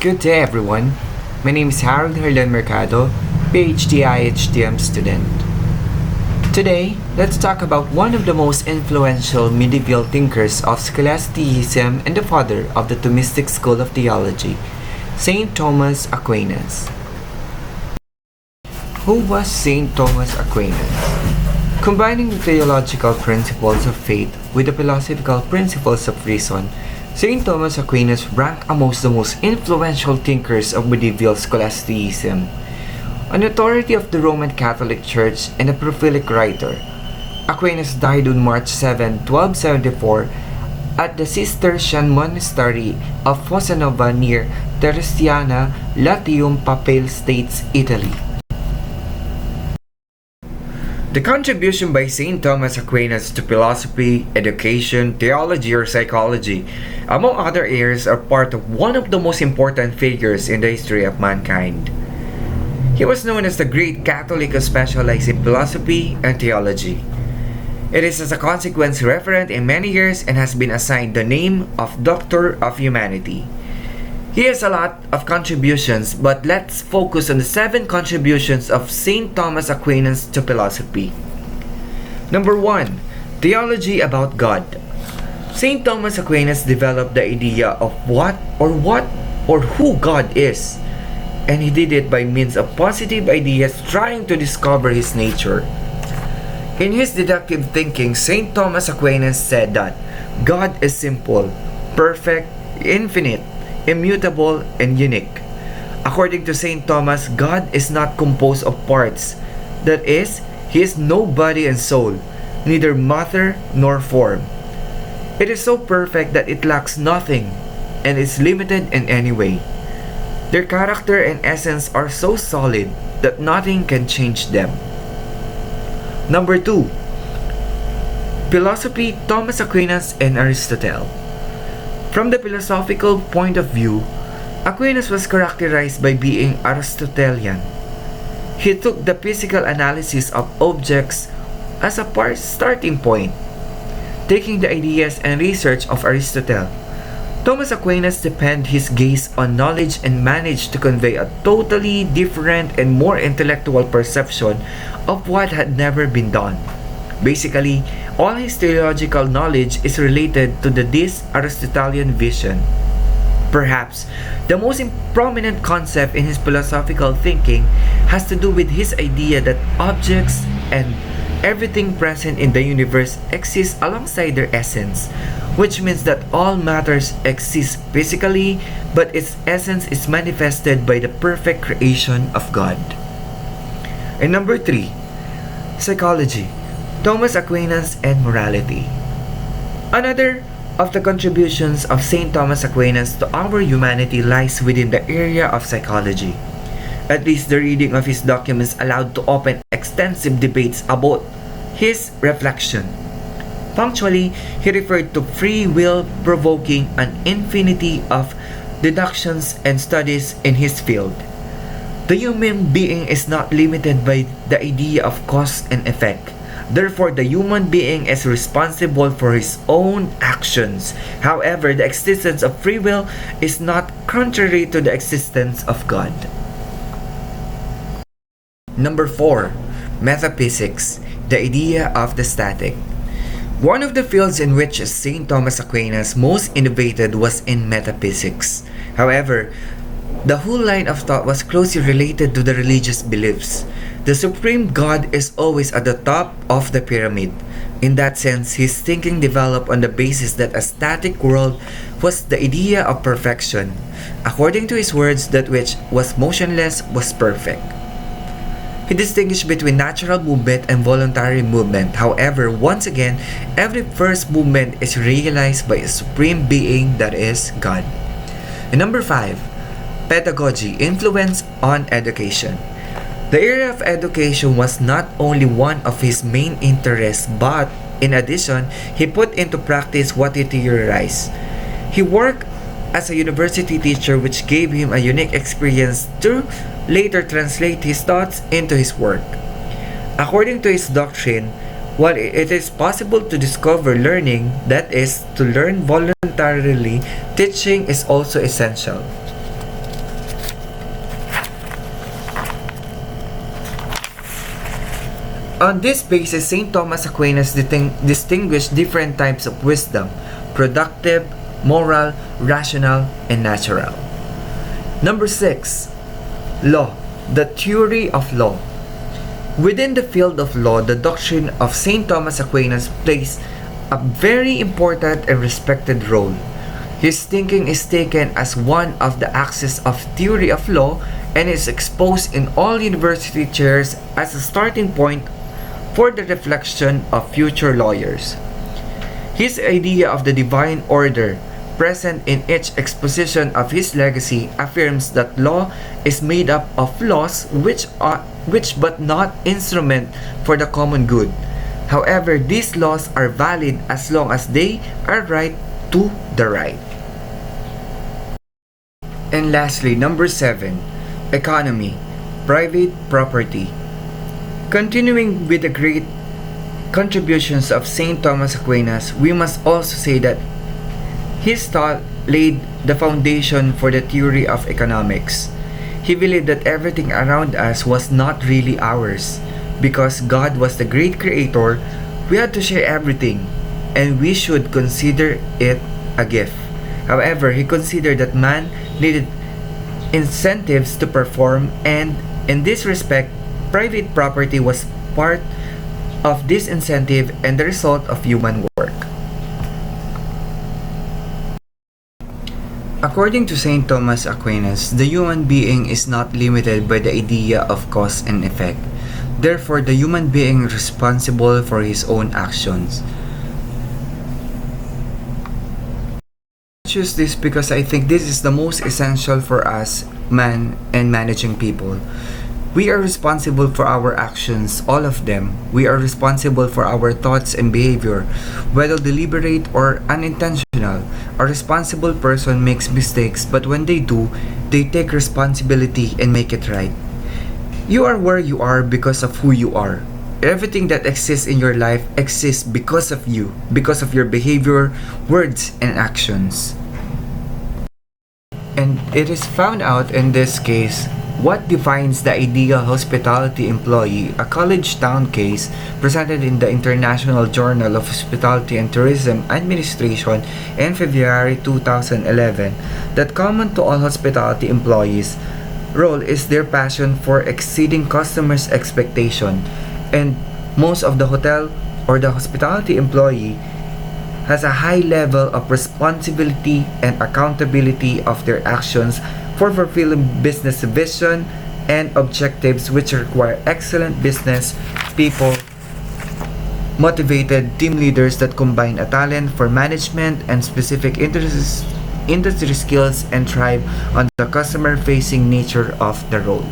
Good day, everyone. My name is Harold Herlan Mercado, PhD IHTM student. Today, let's talk about one of the most influential medieval thinkers of scholasticism and the father of the Thomistic school of theology, Saint Thomas Aquinas. Who was Saint Thomas Aquinas? Combining the theological principles of faith with the philosophical principles of reason, Saint Thomas Aquinas ranked amongst the most influential thinkers of medieval scholasticism. An authority of the Roman Catholic Church and a prolific writer, Aquinas died on March 7, 1274 at the Cistercian monastery of Fossanova near Terestiana, Latium, Papal States, Italy. The contribution by St. Thomas Aquinas to philosophy, education, theology, or psychology, among other areas, are part of one of the most important figures in the history of mankind. He was known as the great Catholic who specialized in philosophy and theology. It is as a consequence referent in many years and has been assigned the name of Doctor of Humanity. He has a lot of contributions, but let's focus on the 7 contributions of St. Thomas Aquinas to philosophy. Number 1. Theology about God. St. Thomas Aquinas developed the idea of what or who God is, and he did it by means of positive ideas trying to discover his nature. In his deductive thinking, St. Thomas Aquinas said that God is simple, perfect, infinite, immutable, and unique. According to St. Thomas, God is not composed of parts. That is, He is no body and soul, neither matter nor form. It is so perfect that it lacks nothing and is limited in any way. Their character and essence are so solid that nothing can change them. Number 2. Philosophy, Thomas Aquinas and Aristotle. From the philosophical point of view, Aquinas was characterized by being Aristotelian. He took the physical analysis of objects as a starting point, taking the ideas and research of Aristotle. Thomas Aquinas depended his gaze on knowledge and managed to convey a totally different and more intellectual perception of what had never been done. Basically, all his theological knowledge is related to this Aristotelian vision. Perhaps, the most prominent concept in his philosophical thinking has to do with his idea that objects and everything present in the universe exists alongside their essence, which means that all matters exist physically, but its essence is manifested by the perfect creation of God. And number 3, psychology, Thomas Aquinas and morality. Another of the contributions of St. Thomas Aquinas to our humanity lies within the area of psychology. At least the reading of his documents allowed to open extensive debates about his reflection. Punctually, he referred to free will provoking an infinity of deductions and studies in his field. The human being is not limited by the idea of cause and effect. Therefore, the human being is responsible for his own actions. However, the existence of free will is not contrary to the existence of God. Number 4. Metaphysics, the idea of the static. One of the fields in which St. Thomas Aquinas most innovated was in metaphysics. However, the whole line of thought was closely related to the religious beliefs. The supreme God is always at the top of the pyramid. In that sense, his thinking developed on the basis that a static world was the idea of perfection. According to his words, that which was motionless was perfect. He distinguished between natural movement and voluntary movement. However, once again, every first movement is realized by a supreme being, that is God. And number 5, pedagogy, influence on education. The area of education was not only one of his main interests, but in addition, he put into practice what he theorized. He worked as a university teacher, which gave him a unique experience to later translate his thoughts into his work. According to his doctrine, while it is possible to discover learning, that is, to learn voluntarily, teaching is also essential. On this basis, St. Thomas Aquinas distinguished different types of wisdom: productive, moral, rational, and natural. Number 6. Law, the theory of law. Within the field of law, the doctrine of St. Thomas Aquinas plays a very important and respected role. His thinking is taken as one of the axes of theory of law and is exposed in all university chairs as a starting point for the reflection of future lawyers. His idea of the divine order, present in each exposition of his legacy, affirms that law is made up of laws which but not instrument for the common good. However, these laws are valid as long as they are right to the right. And lastly, number 7, economy, private property. Continuing with the great contributions of St. Thomas Aquinas, we must also say that his thought laid the foundation for the theory of economics. He believed that everything around us was not really ours. Because God was the great creator, we had to share everything, and we should consider it a gift. However, he considered that man needed incentives to perform, and in this respect, private property was part of this incentive and the result of human work. According to St. Thomas Aquinas, the human being is not limited by the idea of cause and effect. Therefore, the human being is responsible for his own actions. I choose this because I think this is the most essential for us, man, and managing people. We are responsible for our actions, all of them. We are responsible for our thoughts and behavior, whether deliberate or unintentional. A responsible person makes mistakes, but when they do, they take responsibility and make it right. You are where you are because of who you are. Everything that exists in your life exists because of you, because of your behavior, words, and actions. And it is found out in this case what defines the ideal hospitality employee, a college town case presented in the International Journal of Hospitality and Tourism Administration in February 2011, that common to all hospitality employees' role is their passion for exceeding customers' expectation, and most of the hotel or the hospitality employee has a high level of responsibility and accountability of their actions for fulfilling business vision and objectives, which require excellent business people, motivated team leaders that combine a talent for management and specific industry skills and thrive on the customer-facing nature of the role.